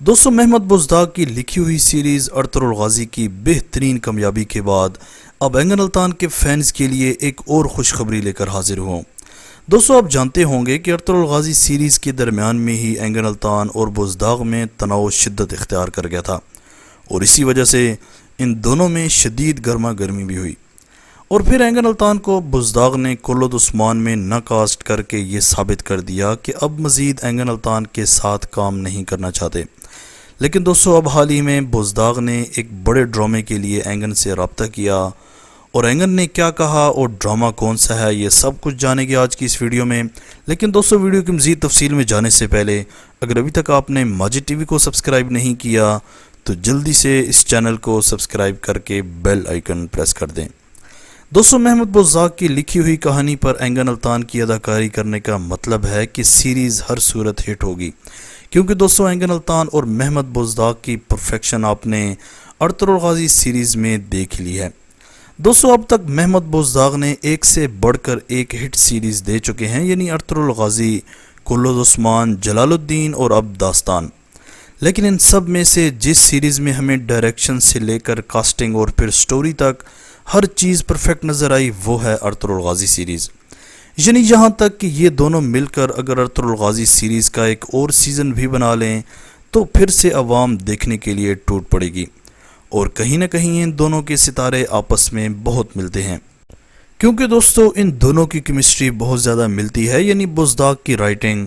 दोस्तों महमद बुज़दाग की लिखी हुई सीरीज़ अर्तुगरुल गाज़ी की बेहतरीन कामयाबी के बाद अब एंगन अल्तान के फैंस के लिए एक और खुशखबरी लेकर हाजिर हुआ। दोस्तों आप जानते होंगे कि अर्तुगरुल गाज़ी सीरीज़ के दरमियान में ही एंगन अल्तान और बुज़दाग में तनाव शिद्दत इख्तियार कर गया था और इसी वजह से इन दोनों में शदीद गर्मा गर्मी भी हुई और फिर एंगन अल्तान को बुज़दाग ने कुल्लत उस्मान में न कास्ट करके ये साबित कर दिया कि अब मज़ीद एंगन अल्तान के साथ काम नहीं करना चाहते। लेकिन दोस्तों अब हाल ही में बुज़दाग ने एक बड़े ड्रामे के लिए एंगन से रब्ता किया और एंगन ने क्या कहा और ड्रामा कौन सा है ये सब कुछ जानेंगे आज की इस वीडियो में। लेकिन दोस्तों वीडियो की मज़ीद तफसील में जाने से पहले अगर अभी तक आपने माजिद टीवी को सब्सक्राइब नहीं किया तो जल्दी से इस चैनल को सब्सक्राइब करके बेल आइकन प्रेस कर दें। दोस्तों महमद बुज़दाग की लिखी हुई कहानी पर एंगन अल्तान की अदाकारी करने का मतलब है कि सीरीज़ हर सूरत हिट होगी, क्योंकि दोस्तों एंगन अल्तान और महमद बुज़दाग की परफेक्शन आपने अर्तुगरुल गाज़ी सीरीज़ में देख ली है। दोस्तों अब तक महमद बुज़दाग ने एक से बढ़कर एक हिट सीरीज़ दे चुके हैं, यानी अर्तुगरुल गाज़ी, कुल्लत उस्मान, जलालुद्दीन और अब दास्तान। लेकिन इन सब में से जिस सीरीज़ में हमें डायरेक्शन से लेकर कास्टिंग और फिर स्टोरी तक हर चीज़ परफेक्ट नज़र आई वो है अर्तुगरुल गाज़ी सीरीज़। यानी यहाँ तक कि ये दोनों मिलकर अगर अर्तुगरुल गाज़ी सीरीज़ का एक और सीज़न भी बना लें तो फिर से अवाम देखने के लिए टूट पड़ेगी और कहीं ना कहीं इन दोनों के सितारे आपस में बहुत मिलते हैं, क्योंकि दोस्तों इन दोनों की केमिस्ट्री बहुत ज़्यादा मिलती है। यानी बुज़दाग की राइटिंग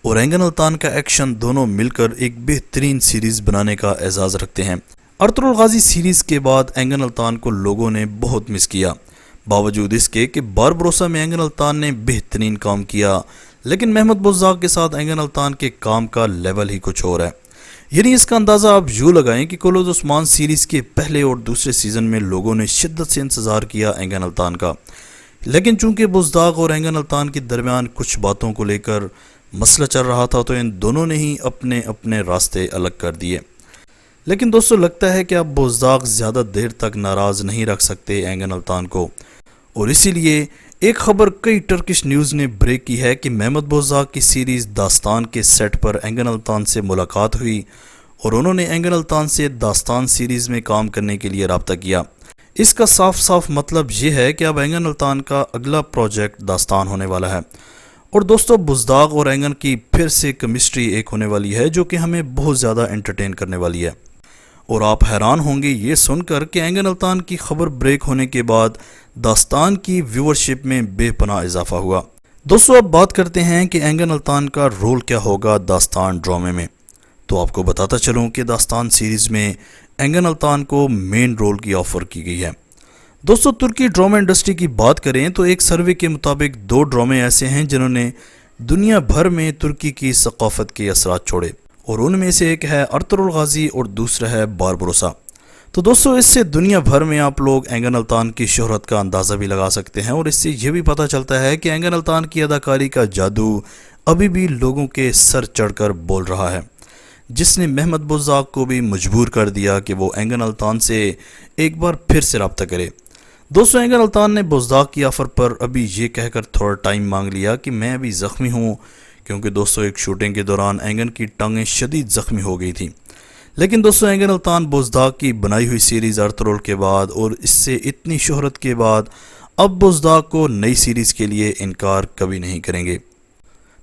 और एंगन अल्तान का एक्शन दोनों मिलकर एक बेहतरीन सीरीज़ बनाने का एजाज़ रखते हैं। अर्तुगरुल गाज़ी सीरीज़ के बाद एंगन अल्तान को लोगों ने बहुत मिस किया, बावजूद इसके कि बारबरोसा में एंगन अल्तान ने बेहतरीन काम किया, लेकिन महमद बुज़दाग के साथ एंगन अल्तान के काम का लेवल ही कुछ और है। यानी इसका अंदाज़ा आप यूँ लगाएं कि कुल्लत उस्मान सीरीज़ के पहले और दूसरे सीज़न में लोगों ने शिद्दत से इंतज़ार किया एंगन अल्तान का, लेकिन चूँकि बुज़दाग और एंगन अल्तान के दरमियान कुछ बातों को लेकर मसला चल रहा था तो इन दोनों ने ही अपने अपने रास्ते अलग कर दिए। लेकिन दोस्तों लगता है कि अब बुज़दाग ज़्यादा देर तक नाराज़ नहीं रख सकते एंगन अल्तान को, और इसीलिए एक खबर कई टर्किश न्यूज़ ने ब्रेक की है कि महमद बुज़दाग की सीरीज़ दास्तान के सेट पर एंगन अल्तान से मुलाकात हुई और उन्होंने एंगन अल्तान से दास्तान सीरीज़ में काम करने के लिए रब्ता किया। इसका साफ साफ मतलब ये है कि अब एंगन अल्तान का अगला प्रोजेक्ट दास्तान होने वाला है और दोस्तों बुज़दाग और एंगन की फिर से केमिस्ट्री एक होने वाली है जो कि हमें बहुत ज़्यादा एंटरटेन करने वाली है। और आप हैरान होंगे ये सुनकर कि एंगन अल्तान की खबर ब्रेक होने के बाद दास्तान की व्यूअरशिप में बेपनाह इजाफा हुआ। दोस्तों अब बात करते हैं कि एंगन अल्तान का रोल क्या होगा दास्तान ड्रामे में। तो आपको बताता चलूं कि दास्तान सीरीज़ में एंगन अल्तान को मेन रोल की ऑफ़र की गई है। दोस्तों तुर्की ड्रामा इंडस्ट्री की बात करें तो एक सर्वे के मुताबिक 2 ड्रामे ऐसे हैं जिन्होंने दुनिया भर में तुर्की की सकाफत के असरात छोड़े और उनमें से एक है अर्तुगरुल गाज़ी और दूसरा है बारबरोसा। तो दोस्तों इससे दुनिया भर में आप लोग एंगन अल्तान की शोहरत का अंदाज़ा भी लगा सकते हैं और इससे ये भी पता चलता है कि एंगन अल्तान की अदाकारी का जादू अभी भी लोगों के सर चढ़कर बोल रहा है, जिसने महमद बुज़दाग को भी मजबूर कर दिया कि वो एंगन अल्तान से एक बार फिर से रब्ता करे। दोस्तों एंगन अल्तान ने बुज़दाग की ऑफ़र पर अभी ये कहकर थोड़ा टाइम मांग लिया कि मैं अभी ज़ख्मी हूँ, क्योंकि दोस्तों एक शूटिंग के दौरान एंगन की टांगें शदीद ज़ख्मी हो गई थी। लेकिन दोस्तों एंगन अल्तान बुज़दाग की बनाई हुई सीरीज़ अर्तुगरुल के बाद और इससे इतनी शोहरत के बाद अब बुज़दाग को नई सीरीज़ के लिए इनकार कभी नहीं करेंगे।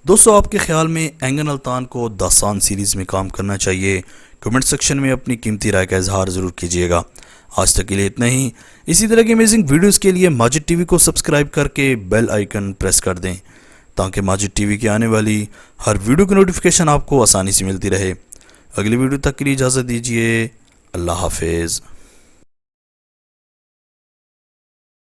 दोस्तों आपके ख्याल में एंगन अल्तान को दास्तान सीरीज़ में काम करना चाहिए? कमेंट सेक्शन में अपनी कीमती राय का इजहार ज़रूर कीजिएगा। आज तक के लिए इतना ही। इसी तरह की अमेजिंग वीडियोज़ के लिए माजिद टीवी को सब्सक्राइब करके बेल आइकन प्रेस कर दें ताकि माजिद टीवी की आने वाली हर वीडियो की नोटिफिकेशन आपको आसानी से मिलती रहे। अगली वीडियो तक के लिए इजाज़त दीजिए। अल्लाह हाफिज़।